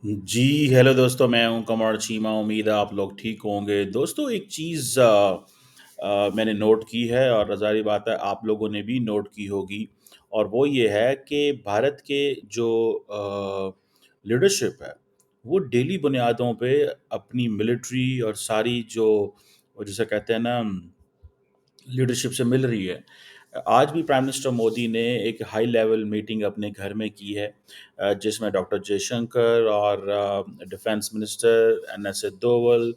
جی hello دوستو، میں ہوں کمر چیمہ. امید ہے آپ لوگ ٹھیک ہوں گے. دوستو ایک چیز میں نے نوٹ کی ہے، اور ظاہری بات ہے آپ لوگوں نے بھی نوٹ کی ہوگی، اور وہ یہ ہے کہ بھارت کے جو لیڈرشپ ہے وہ ڈیلی بنیادوں پہ اپنی ملٹری اور ساری جو جسے کہتے ہیں نا لیڈرشپ سے مل رہی ہے. آج بھی پرائم منسٹر مودی نے ایک ہائی لیول میٹنگ اپنے گھر میں کی ہے، جس میں ڈاکٹر جے شنکر اور defence minister NS Doval,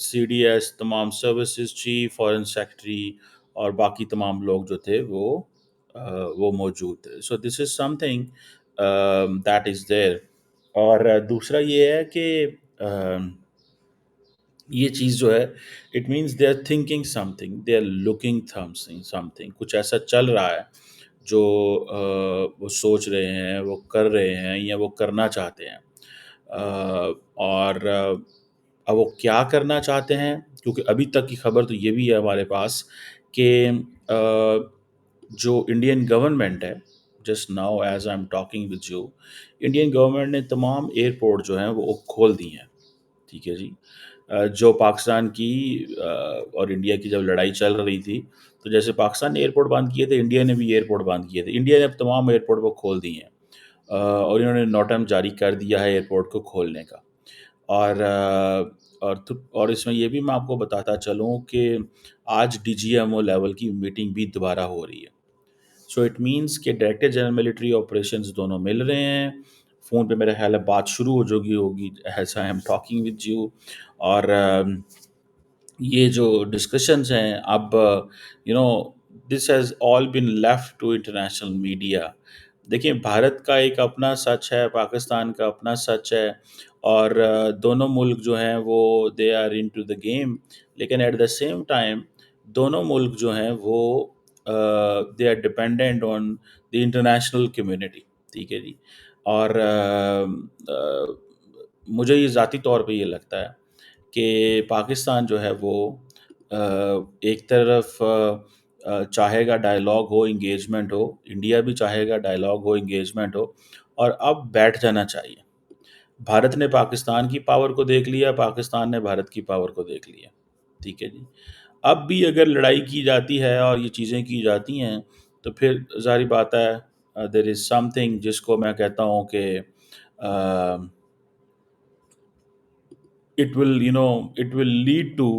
CDS تمام سروسز چیف، فارن سیکرٹری اور باقی تمام لوگ جو تھے وہ موجود تھے. So this is something that is there. اور دوسرا یہ ہے کہ یہ چیز جو ہے it means they are thinking something, they are looking something. کچھ ایسا چل رہا ہے جو وہ سوچ رہے ہیں، وہ کر رہے ہیں یا وہ کرنا چاہتے ہیں. اور اب وہ کیا کرنا چاہتے ہیں، کیونکہ ابھی تک کی خبر تو یہ بھی ہے ہمارے پاس کہ جو انڈین گورنمنٹ ہے، just now as I am talking with you, Indian government نے تمام ایئرپورٹ جو ہیں وہ کھول دی ہیں. ٹھیک ہے جی. جو پاکستان کی اور انڈیا کی جب لڑائی چل رہی تھی، تو جیسے پاکستان نے ایئرپورٹ بند کیے تھے، انڈیا نے بھی ایئرپورٹ بند کیے تھے. انڈیا نے اب تمام ایئرپورٹ کو کھول دی ہیں، اور انہوں نے نوٹم جاری کر دیا ہے ایئرپورٹ کو کھولنے کا. اور اور اس میں یہ بھی میں آپ کو بتاتا چلوں کہ آج DGMO لیول کی میٹنگ بھی دوبارہ ہو رہی ہے. سو اٹ مینس کہ ڈائریکٹر جنرل ملٹری آپریشنز دونوں مل رہے ہیں. فون پہ میرا خیال ہے بات شروع ہو جو ہوگی as I am talking with you. اور یہ جو ڈسکشنز ہیں اب this has all been left to international media. دیکھیں، بھارت کا ایک اپنا سچ ہے، پاکستان کا اپنا سچ ہے، اور دونوں ملک جو ہیں وہ they are into the game. لیکن ایٹ دا سیم ٹائم دونوں ملک جو ہیں وہ they are dependent on the international community. ٹھیک ہے جی. اور مجھے یہ ذاتی طور پہ یہ لگتا ہے کہ پاکستان جو ہے وہ ایک طرف چاہے گا ڈائلاگ ہو، انگیجمنٹ ہو، انڈیا بھی چاہے گا ڈائلاگ ہو، انگیجمنٹ ہو، اور اب بیٹھ جانا چاہیے. بھارت نے پاکستان کی پاور کو دیکھ لیا، پاکستان نے بھارت کی پاور کو دیکھ لیا. ٹھیک ہے جی. اب بھی اگر لڑائی کی جاتی ہے اور یہ چیزیں کی جاتی ہیں تو پھر ظاہری بات ہے دیر از سم تھنگ جس کو میں کہتا ہوں کہ it will lead to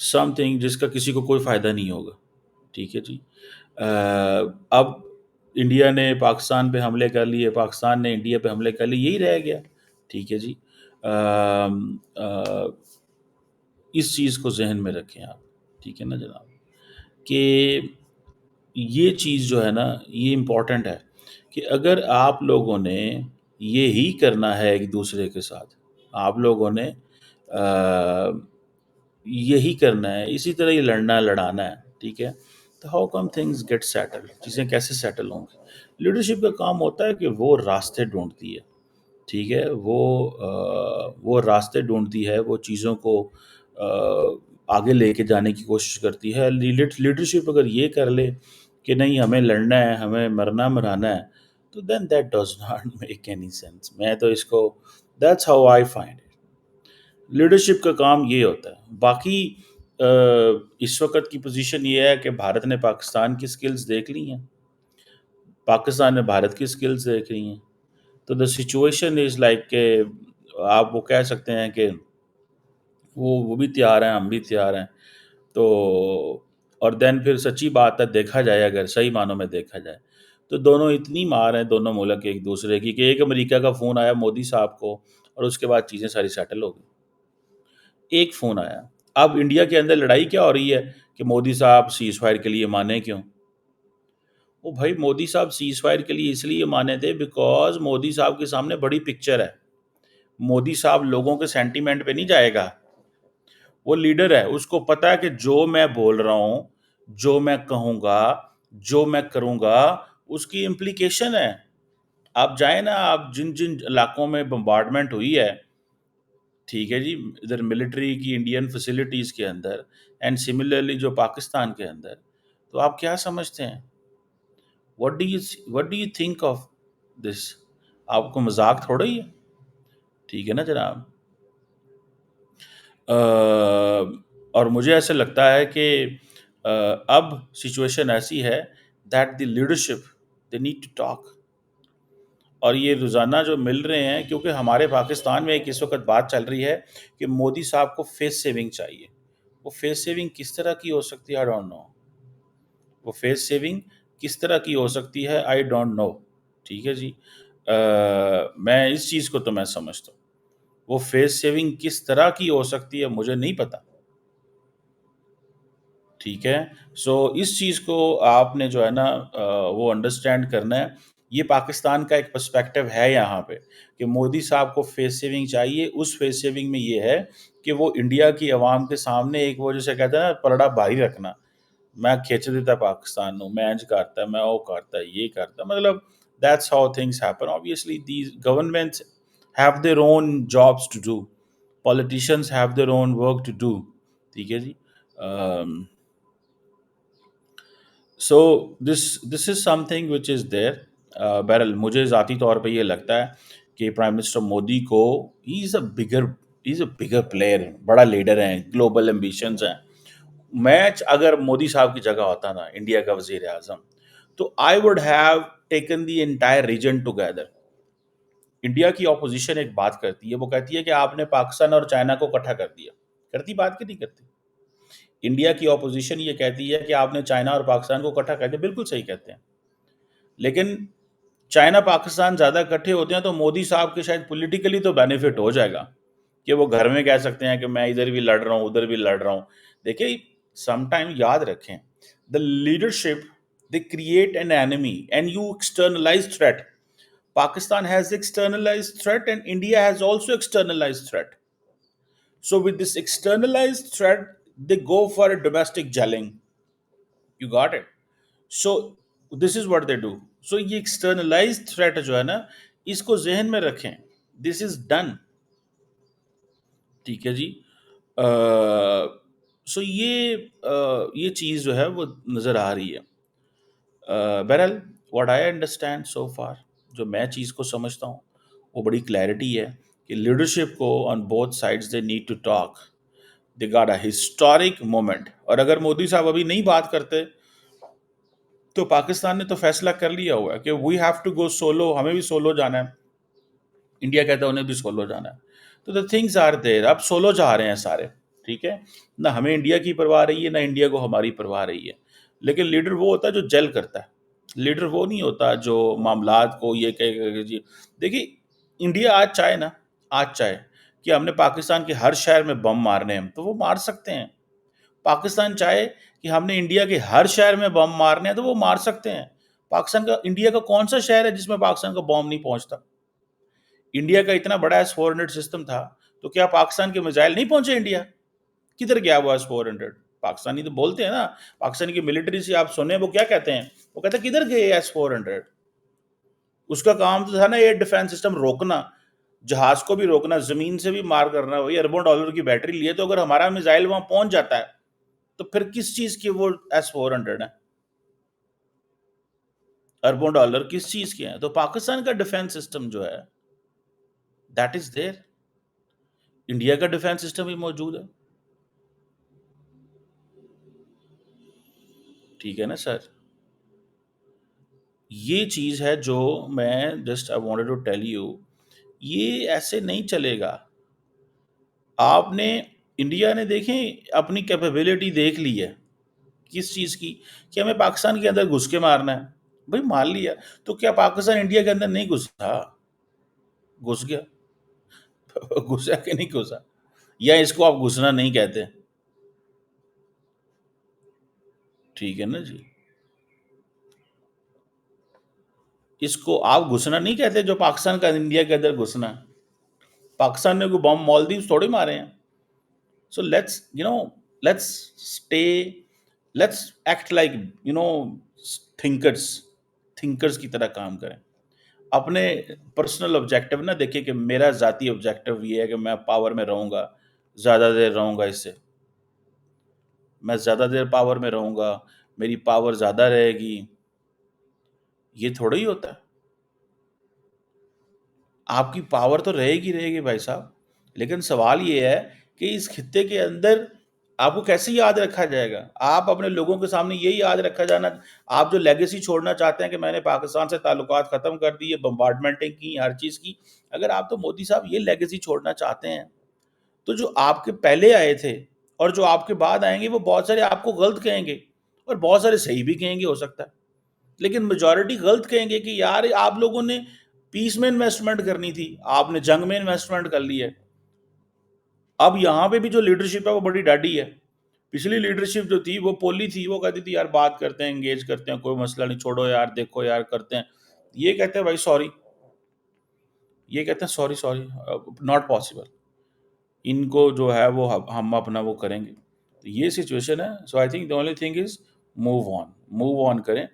something جس کا کسی کو کوئی فائدہ نہیں ہوگا. ٹھیک ہے جی. اب انڈیا نے پاکستان پہ حملے کر لیے، پاکستان نے انڈیا پہ حملے کر لیے، یہی رہ گیا. ٹھیک ہے جی. اس چیز کو ذہن میں رکھیں آپ. ٹھیک ہے نا جناب، کہ یہ چیز جو ہے نا یہ امپورٹنٹ ہے کہ اگر آپ لوگوں نے یہی کرنا ہے ایک دوسرے کے ساتھ، آپ لوگوں نے یہی کرنا ہے، اسی طرح یہ لڑانا ہے. ٹھیک ہے. تو how come things get settle, چیزیں کیسے سیٹل ہوں گی؟ لیڈرشپ کا کام ہوتا ہے کہ وہ راستے ڈھونڈتی ہے. ٹھیک ہے. وہ راستے ڈھونڈتی ہے، وہ چیزوں کو آگے لے کے جانے کی کوشش کرتی ہے. لیڈرشپ اگر یہ کر لے کہ نہیں ہمیں لڑنا ہے، ہمیں مرانا ہے، تو then that does not make any sense. میں تو اس کو that's how I find it. Leadership کا کام یہ ہوتا ہے. باقی اس وقت کی پوزیشن یہ ہے کہ بھارت نے پاکستان کی سکلز دیکھ لی ہیں، پاکستان نے بھارت کی سکلز دیکھ لی ہیں. تو دا سچویشن از لائک کہ آپ وہ کہہ سکتے ہیں کہ وہ بھی تیار ہیں، ہم بھی تیار ہیں. تو اور دین پھر سچی بات ہے، دیکھا جائے اگر صحیح معنوں میں دیکھا جائے تو دونوں اتنی مار ہیں دونوں ملک ایک دوسرے کی کہ ایک امریکہ کا فون آیا مودی صاحب کو اور اس کے بعد چیزیں ساری سیٹل ہو گئی. ایک فون آیا. اب انڈیا کے اندر لڑائی کیا ہو رہی ہے کہ مودی صاحب سیز فائر کے لیے مانے کیوں؟ وہ بھائی مودی صاحب سیز فائر کے لیے اس لیے مانے تھے بیکاز مودی صاحب کے سامنے بڑی پکچر ہے. مودی صاحب لوگوں کے سینٹیمنٹ پہ نہیں جائے گا. وہ لیڈر ہے، اس کو پتا ہے کہ جو میں بول رہا ہوں، جو میں کہوں گا، جو میں کروں گا، اس کی امپلیکیشن ہے. آپ جائیں نا، آپ جن علاقوں میں بمبارڈمنٹ ہوئی ہے، ٹھیک ہے جی، ادھر ملٹری کی انڈین فیسلٹیز کے اندر، اینڈ سملرلی جو پاکستان کے اندر، تو آپ کیا سمجھتے ہیں؟ What do you think of this? آپ کو مذاق تھوڑا ہی ہے. ٹھیک ہے نا جناب؟ اور مجھے ایسے لگتا ہے کہ اب سچویشن ایسی ہے that the leadership they need to talk. اور یہ روزانہ جو مل رہے ہیں، کیونکہ ہمارے پاکستان میں ایک اس وقت بات چل رہی ہے کہ مودی صاحب کو فیس سیونگ چاہیے. وہ فیس سیونگ کس طرح کی ہو سکتی ہے؟ I don't know. وہ فیس سیونگ کس طرح کی ہو سکتی ہے؟ I don't know. ٹھیک ہے جی. میں اس چیز کو تو میں سمجھتا ہوں. وہ فیس سیونگ کس طرح کی ہو سکتی ہے مجھے نہیں پتا. ٹھیک ہے. سو اس چیز کو آپ نے جو ہے نا وہ انڈرسٹینڈ کرنا ہے. یہ پاکستان کا ایک پرسپیکٹو ہے یہاں پہ کہ مودی صاحب کو فیس سیونگ چاہیے. اس فیس سیونگ میں یہ ہے کہ وہ انڈیا کی عوام کے سامنے ایک وہ جیسے کہتے ہیں نا پلڑا بھاری رکھنا. میں کھینچ دیتا پاکستان نو، میں انج کرتا میں وہ کرتا یہ کرتا. مطلب that's how things happen. Obviously these governments have their own jobs to do. Politicians have their own work to do. ٹھیک ہے جی. سو this is some thing which از دیر. بہرحال مجھے ذاتی طور پہ یہ لگتا ہے کہ پرائم منسٹر مودی کو ہی از اے بگر پلیئر، بڑا لیڈر ہیں، گلوبل ایمبیشنز ہیں. میچ اگر مودی صاحب کی جگہ ہوتا نا انڈیا کا وزیر اعظم، تو I would have taken the entire region together. India کی اپوزیشن ایک بات کرتی ہے، وہ کہتی ہے کہ آپ نے پاکستان اور چائنا کو اکٹھا کر دیا. کرتی بات کی نہیں کرتی؟ انڈیا کی اپوزیشن یہ کہتی ہے کہ آپ نے چائنا اور پاکستان کو اکٹھا کر دیا. بالکل صحیح کہتے ہیں. لیکن چائنا پاکستان زیادہ اکٹھے ہوتے ہیں تو مودی صاحب کے شاید پولیٹیکلی تو بینیفٹ ہو جائے گا کہ وہ گھر میں کہہ سکتے ہیں کہ میں ادھر بھی لڑ رہا ہوں ادھر بھی لڑ رہا ہوں. دیکھیں سم ٹائم یاد رکھیں، the leadership they create an enemy and you externalise threat. Pakistan has externalized threat and India has also externalized threat. So with this externalized threat, they go for a domestic gelling. You got it? So this is what they do. So یہ externalized threat جو ہے نا، اس کو ذہن میں رکھیں. This is done. ٹھیک ہے جی. سو یہ چیز جو ہے وہ نظر آ رہی ہے. بہرحال what I understand so for, جو میں چیز کو سمجھتا ہوں وہ بڑی کلیئرٹی ہے کہ لیڈرشپ کو on both sides they need to talk. They got a historic moment. اور اگر مودی صاحب ابھی نہیں بات کرتے تو پاکستان نے تو فیصلہ کر لیا ہوا ہے کہ we have to go solo, ہمیں بھی سولو جانا ہے. انڈیا کہتا ہے انہیں بھی سولو جانا ہے. تو دا تھنگز آر دیر. اب سولو جا رہے ہیں سارے. ٹھیک ہے. نہ ہمیں انڈیا کی پرواہ رہی ہے، نہ انڈیا کو ہماری پرواہ رہی ہے. لیکن لیڈر وہ ہوتا ہے جو جل کرتا ہے. لیڈر وہ نہیں ہوتا جو معاملات کو یہ کہ جی دیکھیے انڈیا آج چاہے نا، آج چاہے کہ ہم نے پاکستان کے ہر شہر میں بم مارنے ہیں تو وہ مار سکتے ہیں. پاکستان چاہے کہ ہم نے انڈیا کے ہر شہر میں بم مارنے ہیں تو وہ مار سکتے ہیں. پاکستان کا، انڈیا کا کون سا شہر ہے جس میں پاکستان کا بم نہیں پہنچتا؟ انڈیا کا اتنا بڑا S-400 سسٹم تھا تو کیا پاکستان کے میزائل نہیں پہنچے انڈیا؟ کدھر گیا وہ S-400؟ پاکستانی تو بولتے ہیں نا، پاکستانی کی ملٹری سے آپ سنیں وہ کیا کہتے ہیں، وہ کہتے ہیں کدھر گئے S-400؟ اس کا کام تو تھا نا ایئر ڈیفینس سسٹم روکنا، جہاز کو بھی روکنا، زمین سے بھی مار کرنا. وہی اربوں ڈالر کی بیٹری لیے تو اگر ہمارا میزائل وہاں پہنچ جاتا ہے تو پھر کس چیز کی وہ S-400 ہے؟ اربوں ڈالر کس چیز کے ہیں؟ تو پاکستان کا ڈیفینس سسٹم جو ہے دیٹ از دیر. انڈیا کا ڈیفینس سسٹم بھی موجود ہے. ٹھیک ہے نا سر؟ یہ چیز ہے جو میں just I wanted to tell you. یہ ایسے نہیں چلے گا. آپ نے، انڈیا نے دیکھیں اپنی کیپیبلٹی دیکھ لی ہے کس چیز کی، کہ ہمیں پاکستان کے اندر گھس کے مارنا ہے. بھائی مار لیا تو کیا پاکستان انڈیا کے اندر نہیں گھسا؟ گھس گیا. گھسا کہ نہیں گھسا؟ یا اس کو آپ گھسنا نہیں کہتے؟ ٹھیک ہے نا جی. اس کو آپ گھسنا نہیں کہتے جو پاکستان کا انڈیا کے اندر گھسنا ہے. پاکستان نے کوئی بم مالدیوز تھوڑے مارے ہیں. So let's stay, let's act like thinkers. Thinkers کی طرح کام کریں. اپنے پرسنل آبجیکٹو نہ دیکھیں کہ میرا ذاتی آبجیکٹو یہ ہے کہ میں پاور میں رہوں گا، زیادہ دیر رہوں گا، اس سے میں زیادہ دیر پاور میں رہوں گا، میری پاور زیادہ رہے گی. یہ تھوڑا ہی ہوتا ہے. آپ کی پاور تو رہے گی بھائی صاحب، لیکن سوال یہ ہے کہ اس خطے کے اندر آپ کو کیسے یاد رکھا جائے گا؟ آپ اپنے لوگوں کے سامنے یہی یاد رکھا جانا، آپ جو لیگیسی چھوڑنا چاہتے ہیں کہ میں نے پاکستان سے تعلقات ختم کر دیے، بمبارڈمنٹیں کی، ہر چیز کی، اگر آپ تو مودی صاحب یہ لیگیسی چھوڑنا چاہتے ہیں تو جو آپ کے پہلے آئے تھے اور جو آپ کے بعد آئیں گے وہ بہت سارے آپ کو غلط کہیں گے اور بہت سارے صحیح بھی کہیں گے ہو سکتا ہے، لیکن میجورٹی غلط کہیں گے کہ یار آپ لوگوں نے پیس میں انویسٹمنٹ کرنی تھی، آپ نے جنگ میں انویسٹمنٹ کر لی ہے۔ اب یہاں پہ بھی جو لیڈرشپ ہے وہ بڑی ڈاڈی ہے، پچھلی لیڈرشپ جو تھی وہ پولی تھی، وہ کہتی تھی یار بات کرتے ہیں، انگیج کرتے ہیں، کوئی مسئلہ نہیں، چھوڑو یار، دیکھو یار، کرتے ہیں، یہ کہتے ہیں بھائی سوری، یہ کہتے ہیں سوری سوری، ناٹ پاسبل، ان کو جو ہے وہ ہم اپنا وہ کریں گے، تو یہ سچویشن ہے۔ So I think the only thing is move on کریں،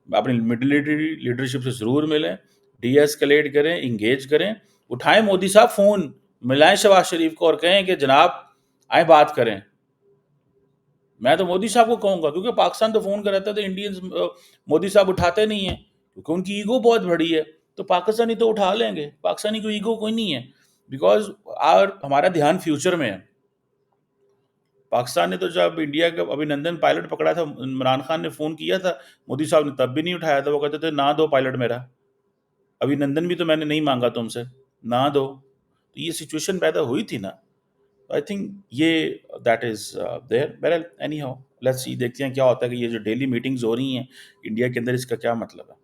اپنی ملٹری لیڈرشپ سے ضرور ملیں، ڈی ایسکلیٹ کریں، انگیج کریں، اٹھائیں مودی صاحب فون، ملائیں شہباز شریف کو اور کہیں کہ جناب آئیں بات کریں۔ میں تو مودی صاحب کو کہوں گا، کیونکہ پاکستان تو فون کر رہتا ہے تو انڈینز مودی صاحب اٹھاتے نہیں ہیں کیونکہ ان کی ایگو بہت بڑی ہے، تو پاکستانی تو اٹھا لیں گے، پاکستانی کو ایگو کوئی نہیں ہے، بیکاز ہمارا دھیان فیوچر میں ہے۔ پاکستان نے تو جب انڈیا کا ابھی نندن پائلٹ پکڑا تھا، عمران خان نے فون کیا تھا، مودی صاحب نے تب بھی نہیں اٹھایا تھا، وہ کہتے تھے نہ دو پائلٹ میرا، ابھی نندن بھی تو میں نے نہیں مانگا تم سے، نہ دو، تو یہ سچویشن پیدا ہوئی تھی نا۔ آئی تھنک یہ دیٹ از دیر، بہرحال اینی ہاؤ لیٹس سی، دیکھتے ہیں کیا ہوتا ہے کہ یہ جو ڈیلی میٹنگز ہو رہی ہیں انڈیا کے اندر، اس کا کیا مطلب ہے۔